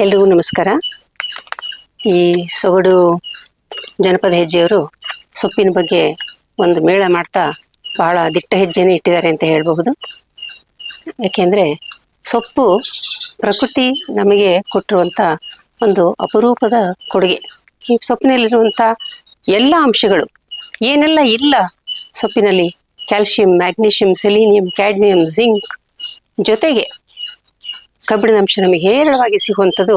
ಎಲ್ರಿಗೂ ನಮಸ್ಕಾರ. ಈ ಸೊಗಡು ಜನಪದ ಹೆಜ್ಜೆಯವರು ಸೊಪ್ಪಿನ ಬಗ್ಗೆ ಒಂದು ಮೇಳ ಮಾಡ್ತಾ ಬಹಳ ದಿಟ್ಟ ಹೆಜ್ಜೆನೇ ಇಟ್ಟಿದ್ದಾರೆ ಅಂತ ಹೇಳಬಹುದು. ಯಾಕೆಂದರೆ ಸೊಪ್ಪು ಪ್ರಕೃತಿ ನಮಗೆ ಕೊಟ್ಟಿರುವಂಥ ಒಂದು ಅಪರೂಪದ ಕೊಡುಗೆ. ಈ ಸೊಪ್ಪಿನಲ್ಲಿರುವಂಥ ಎಲ್ಲ ಅಂಶಗಳು ಏನೆಲ್ಲ ಇಲ್ಲ ಸೊಪ್ಪಿನಲ್ಲಿ, ಕ್ಯಾಲ್ಶಿಯಂ, ಮ್ಯಾಗ್ನೀಷಿಯಂ, ಸೆಲೀನಿಯಂ, ಕ್ಯಾಡ್ಮಿಯಂ, ಜಿಂಕ್, ಜೊತೆಗೆ ಕಬ್ಬಿಣದ ಅಂಶ ನಮಗೆ ಹೇರಳವಾಗಿ ಸಿಗುವಂಥದ್ದು,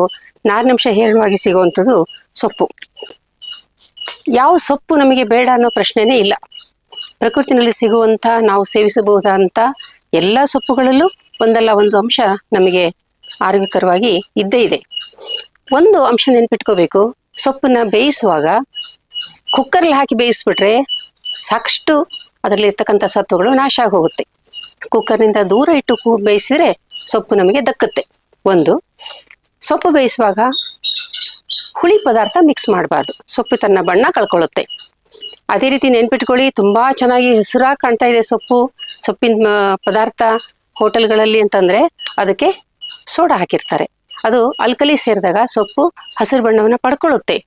ನಾರಿನಂಶ ಹೇರಳವಾಗಿ ಸಿಗುವಂಥದ್ದು ಸೊಪ್ಪು. ಯಾವ ಸೊಪ್ಪು ನಮಗೆ ಬೇಡ ಅನ್ನೋ ಪ್ರಶ್ನೆನೇ ಇಲ್ಲ. ಪ್ರಕೃತಿನಲ್ಲಿ ಸಿಗುವಂಥ ನಾವು ಸೇವಿಸಬಹುದಾದಂಥ ಎಲ್ಲ ಸೊಪ್ಪುಗಳಲ್ಲೂ ಒಂದಲ್ಲ ಒಂದು ಅಂಶ ನಮಗೆ ಆರೋಗ್ಯಕರವಾಗಿ ಇದ್ದೇ ಇದೆ. ಒಂದು ಅಂಶ ನೆನ್ಪಿಟ್ಕೋಬೇಕು, ಸೊಪ್ಪನ್ನ ಬೇಯಿಸುವಾಗ ಕುಕ್ಕರ್ಲಿ ಹಾಕಿ ಬೇಯಿಸ್ಬಿಟ್ರೆ ಸಾಕಷ್ಟು ಅದರಲ್ಲಿರ್ತಕ್ಕಂಥ ಸತ್ವಗಳು ನಾಶ ಆಗಿ ಹೋಗುತ್ತೆ. ಕುಕ್ಕರ್ನಿಂದ ದೂರ ಇಟ್ಟು ಬೇಯಿಸಿದ್ರೆ ಸೊಪ್ಪು ನಮಗೆ ದಕ್ಕುತ್ತೆ. ಒಂದು, ಸೊಪ್ಪು ಬೇಯಿಸುವಾಗ ಹುಳಿ ಪದಾರ್ಥ ಮಿಕ್ಸ್ ಮಾಡಬಾರ್ದು, ಸೊಪ್ಪು ತನ್ನ ಬಣ್ಣ ಕಳ್ಕೊಳ್ಳುತ್ತೆ. ಅದೇ ರೀತಿ ನೆನ್ಪಿಟ್ಕೊಳ್ಳಿ, ತುಂಬಾ ಚೆನ್ನಾಗಿ ಹಸಿರಾಗಿ ಕಾಣ್ತಾ ಇದೆ ಸೊಪ್ಪಿನ ಪದಾರ್ಥ ಹೋಟೆಲ್ಗಳಲ್ಲಿ ಅಂತಂದ್ರೆ ಅದಕ್ಕೆ ಸೋಡಾ ಹಾಕಿರ್ತಾರೆ. ಅದು ಆಲ್ಕಲಿ ಸೇರಿದಾಗ ಸೊಪ್ಪು ಹಸಿರು ಬಣ್ಣವನ್ನ ಪಡ್ಕೊಳ್ಳುತ್ತೆ,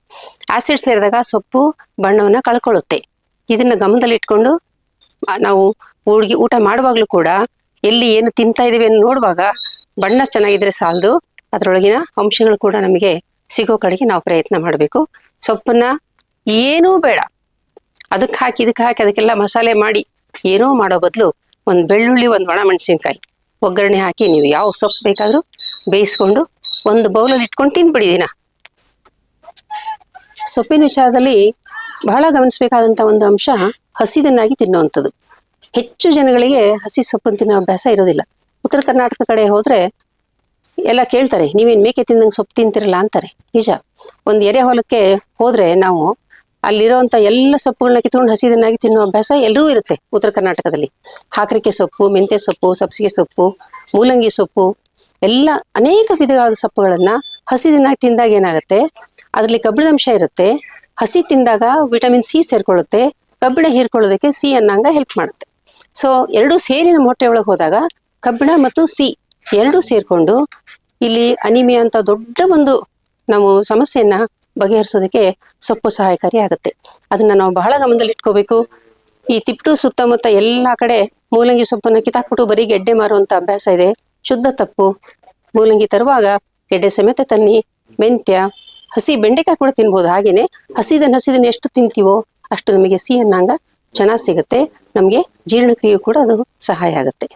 ಆಸಿಡ್ ಸೇರಿದಾಗ ಸೊಪ್ಪು ಬಣ್ಣವನ್ನ ಕಳ್ಕೊಳ್ಳುತ್ತೆ. ಇದನ್ನ ಗಮನದಲ್ಲಿ ಇಟ್ಕೊಂಡು ನಾವು ಊಟ ಮಾಡುವಾಗ್ಲೂ ಕೂಡ ಎಲ್ಲಿ ಏನು ತಿಂತಾ ಇದೀವಿ ಅಂತ ನೋಡುವಾಗ ಬಣ್ಣ ಚೆನ್ನಾಗಿದ್ರೆ ಸಾಲದು, ಅದರೊಳಗಿನ ಅಂಶಗಳು ಕೂಡ ನಮಗೆ ಸಿಗೋ ಕಡೆಗೆ ನಾವು ಪ್ರಯತ್ನ ಮಾಡಬೇಕು. ಸೊಪ್ಪನ್ನ ಏನೂ ಬೇಡ ಅದಕ್ಕೆ ಹಾಕಿ ಇದಕ್ಕೆ ಹಾಕಿ ಅದಕ್ಕೆಲ್ಲ ಮಸಾಲೆ ಮಾಡಿ ಏನೋ ಮಾಡೋ ಬದಲು ಒಂದು ಬೆಳ್ಳುಳ್ಳಿ, ಒಂದು ಒಣಮೆಣಸಿನ್ಕಾಯಿ ಒಗ್ಗರಣೆ ಹಾಕಿ ನೀವು ಯಾವ ಸೊಪ್ಪು ಬೇಕಾದರೂ ಬೇಯಿಸ್ಕೊಂಡು ಒಂದು ಬೌಲಲ್ಲಿ ಇಟ್ಕೊಂಡು ತಿಂದ್ಬಿಡಿ ದಿನ. ಸೊಪ್ಪಿನ ವಿಚಾರದಲ್ಲಿ ಬಹಳ ಗಮನಿಸಬೇಕಾದಂಥ ಒಂದು ಅಂಶ ಹಸಿದನ್ನಾಗಿ ತಿನ್ನುವಂಥದ್ದು. ಹೆಚ್ಚು ಜನಗಳಿಗೆ ಹಸಿ ಸೊಪ್ಪನ್ನು ತಿನ್ನೋ ಅಭ್ಯಾಸ ಇರೋದಿಲ್ಲ. ಉತ್ತರ ಕರ್ನಾಟಕ ಕಡೆ ಹೋದ್ರೆ ಎಲ್ಲ ಕೇಳ್ತಾರೆ, ನೀವೇನು ಮೇಕೆ ತಿಂದಂಗೆ ಸೊಪ್ಪು ತಿಂತಿರಲ್ಲ ಅಂತಾರೆ. ನಿಜ. ಒಂದು ಎರೆ ಹೊಲಕ್ಕೆ ಹೋದ್ರೆ ನಾವು ಅಲ್ಲಿರೋಂಥ ಎಲ್ಲ ಸೊಪ್ಪುಗಳನ್ನ ಕಿತ್ಕೊಂಡು ಹಸಿದನ್ನಾಗಿ ತಿನ್ನೋ ಅಭ್ಯಾಸ ಎಲ್ಲರೂ ಇರುತ್ತೆ ಉತ್ತರ ಕರ್ನಾಟಕದಲ್ಲಿ. ಹಾಕರಿಕೆ ಸೊಪ್ಪು, ಮೆಂತ್ಯ ಸೊಪ್ಪು, ಸಬ್ಸಿಗೆ ಸೊಪ್ಪು, ಮೂಲಂಗಿ ಸೊಪ್ಪು, ಎಲ್ಲ ಅನೇಕ ವಿಧವಾದ ಸೊಪ್ಪುಗಳನ್ನ ಹಸಿದನ್ನಾಗಿ ತಿಂದಾಗ ಏನಾಗುತ್ತೆ, ಅದರಲ್ಲಿ ಕಬ್ಬಿಣಾಂಶ ಇರುತ್ತೆ. ಹಸಿ ತಿಂದಾಗ ವಿಟಮಿನ್ ಸಿ ಸೇರ್ಕೊಳ್ಳುತ್ತೆ, ಕಬ್ಬಿಣ ಹೀರ್ಕೊಳ್ಳೋದಕ್ಕೆ ಸಿ ಅನ್ನಂಗ ಹೆಲ್ಪ್ ಮಾಡುತ್ತೆ. ಸೊ ಎರಡೂ ಸೇರಿ ನಮ್ಮ ಹೊಟ್ಟೆ ಒಳಗೆ ಹೋದಾಗ ಕಬ್ಬಿಣ ಮತ್ತು ಸಿ ಎರಡೂ ಸೇರ್ಕೊಂಡು ಇಲ್ಲಿ ಅನಿಮಿಯಾ ಅಂತ ದೊಡ್ಡ ಒಂದು ನಾವು ಸಮಸ್ಯೆಯನ್ನ ಬಗೆಹರಿಸೋದಕ್ಕೆ ಸೊಪ್ಪು ಸಹಾಯಕಾರಿ ಆಗುತ್ತೆ. ಅದನ್ನ ನಾವು ಬಹಳ ಗಮನದಲ್ಲಿ ಇಟ್ಕೋಬೇಕು. ಈ ತಿಪ್ಟು ಸುತ್ತಮುತ್ತ ಎಲ್ಲಾ ಕಡೆ ಮೂಲಂಗಿ ಸೊಪ್ಪನ್ನ ಕಿತ್ತಾಕ್ಬಿಟ್ಟು ಬರೀ ಗೆಡ್ಡೆ ಮಾರುವಂತ ಅಭ್ಯಾಸ ಇದೆ. ಶುದ್ಧ ತಪ್ಪು. ಮೂಲಂಗಿ ತರುವಾಗ ಗೆಡ್ಡೆ ಸಮೇತ ತನ್ನಿ. ಮೆಂತ್ಯ, ಹಸಿ ಬೆಂಡೆಕಾಯಿ ಕೂಡ ತಿನ್ಬೋದು. ಹಾಗೇನೆ ಹಸಿದನ್ನ ಎಷ್ಟು ತಿಂತೀವೋ ಅಷ್ಟು ನಮಗೆ ಸಿ ಅನ್ನಂಗ ಚೆನ್ನಾಗಿ ಸಿಗುತ್ತೆ. ನಮಗೆ ಜೀರ್ಣಕ್ರಿಯೆ ಕೂಡ ಅದು ಸಹಾಯ ಆಗುತ್ತೆ.